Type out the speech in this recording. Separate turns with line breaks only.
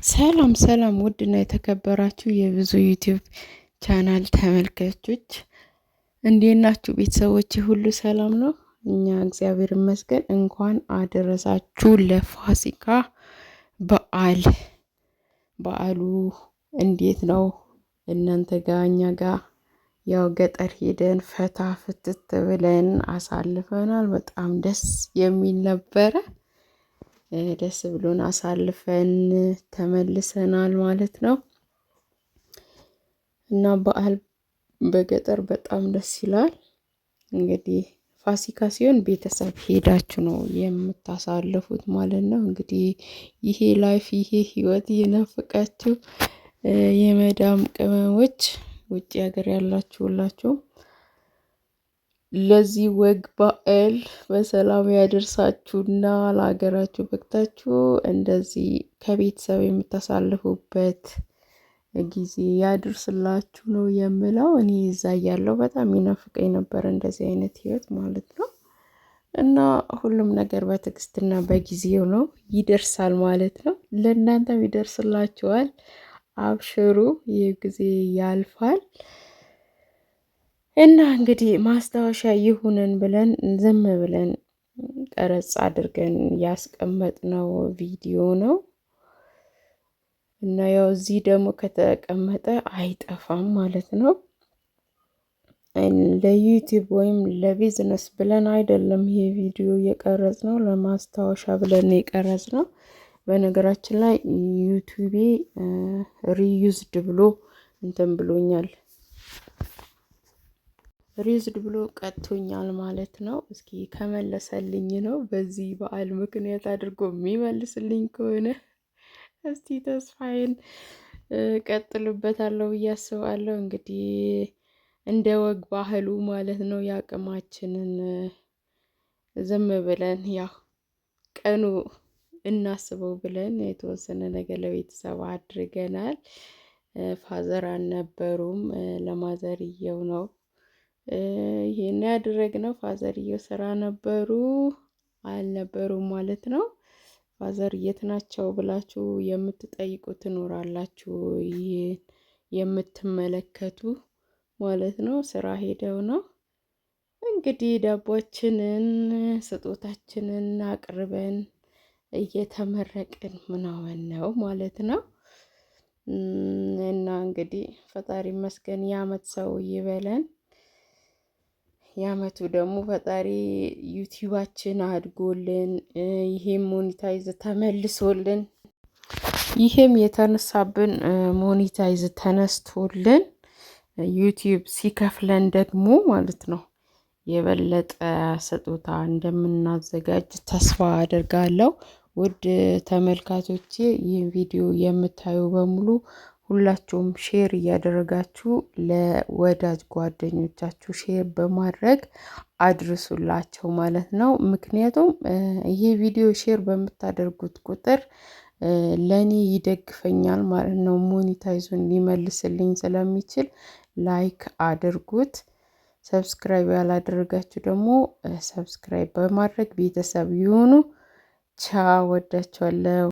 ሰላም ሰላም ውድና የተከበራችሁ የብዙ ዩቲዩብ ቻናል ተመልካቾች እንዴት ናችሁ? ቤተሰቦች ሁሉ ሰላም ነው? እኛ እግዚአብሔር ይመስገን። እንኳን አደረሳችሁ ለፋሲካ በዓል። በዓሉ እንዴት ነው እናንተ ጋር? እኛ ጋር ያው ገጠር ሄደን ፈታ ፍትት ብለን አሳልፈናል። በጣም ደስ የሚል ነበረ። ደስ ብሎን አሳልፈን ተመልሰናል ማለት ነው። እና በዓል በገጠር በጣም ደስ ይላል። እንግዲህ ፋሲካ ሲሆን ቤተሰብ ሄዳችሁ ነው የምታሳልፉት ማለት ነው። እንግዲህ ይሄ ላይፍ ይሄ ህይወት እየናፈቃችሁ የመዳም ቅመሞች ውጭ ሀገር ያላችሁላችሁ ለዚህ ወግ በዓል በሰላም ያደርሳችሁና ለሀገራችሁ በቅታችሁ እንደዚህ ከቤተሰብ የምታሳልፉበት ጊዜ ያድርስላችሁ ነው የምለው። እኔ እዛ እያለሁ በጣም ይናፍቀኝ ነበር እንደዚህ አይነት ህይወት ማለት ነው። እና ሁሉም ነገር በትዕግስትና በጊዜው ነው ይደርሳል ማለት ነው። ለእናንተም ይደርስላችኋል። አብሽሩ፣ ይህ ጊዜ ያልፋል። እና እንግዲህ ማስታወሻ ይሁነን ብለን ዝም ብለን ቀረጽ አድርገን ያስቀመጥነው ቪዲዮ ነው። እና ያው እዚህ ደግሞ ከተቀመጠ አይጠፋም ማለት ነው። ለዩቲዩብ ወይም ለቢዝነስ ብለን አይደለም ይሄ ቪዲዮ የቀረጽነው፣ ለማስታወሻ ብለን የቀረጽነው። በነገራችን ላይ ዩቲዩቤ ሪዩዝድ ብሎ እንትን ብሎኛል፣ ሪዩዝድ ብሎ ቀጥቶኛል ማለት ነው። እስኪ ከመለሰልኝ ነው በዚህ በዓል ምክንያት አድርጎ የሚመልስልኝ ከሆነ እስቲ ተስፋዬን ቀጥልበታለሁ ብዬ አስባለሁ። እንግዲህ እንደ ወግ ባህሉ ማለት ነው የአቅማችንን ዝም ብለን ያው ቀኑ እናስበው ብለን የተወሰነ ነገር ለቤተሰብ አድርገናል። ፋዘር አልነበሩም፣ ለማዘርየው ነው ይሄን ያደረግነው። ፋዘርየው ስራ ነበሩ አልነበሩም ማለት ነው። ፋዘር የት ናቸው ብላችሁ የምትጠይቁ ትኖራላችሁ። ይሄን የምትመለከቱ ማለት ነው ስራ ሄደው ነው። እንግዲህ ዳቦችንን ስጦታችንን አቅርበን እየተመረቅን ምናምን ነው ማለት ነው። እና እንግዲህ ፈጣሪ ይመስገን የአመት ሰው ይበለን። የአመቱ ደግሞ ፈጣሪ ዩቲዩባችን አድጎልን ይሄም ሞኒታይዝ ተመልሶልን ይሄም የተነሳብን ሞኒታይዝ ተነስቶልን ዩቲዩብ ሲከፍለን ደግሞ ማለት ነው የበለጠ ስጦታ እንደምናዘጋጅ ተስፋ አደርጋለሁ። ውድ ተመልካቾቼ ይህን ቪዲዮ የምታዩ በሙሉ ሁላችሁም ሼር እያደረጋችሁ ለወዳጅ ጓደኞቻችሁ ሼር በማድረግ አድርሱላቸው ማለት ነው። ምክንያቱም ይሄ ቪዲዮ ሼር በምታደርጉት ቁጥር ለኔ ይደግፈኛል ማለት ነው። ሞኒታይዙን ሊመልስልኝ ስለሚችል ላይክ አድርጉት። ሰብስክራይብ ያላደረጋችሁ ደግሞ ሰብስክራይብ በማድረግ ቤተሰብ ይሁኑ። ቻው፣ ወዳችኋለሁ።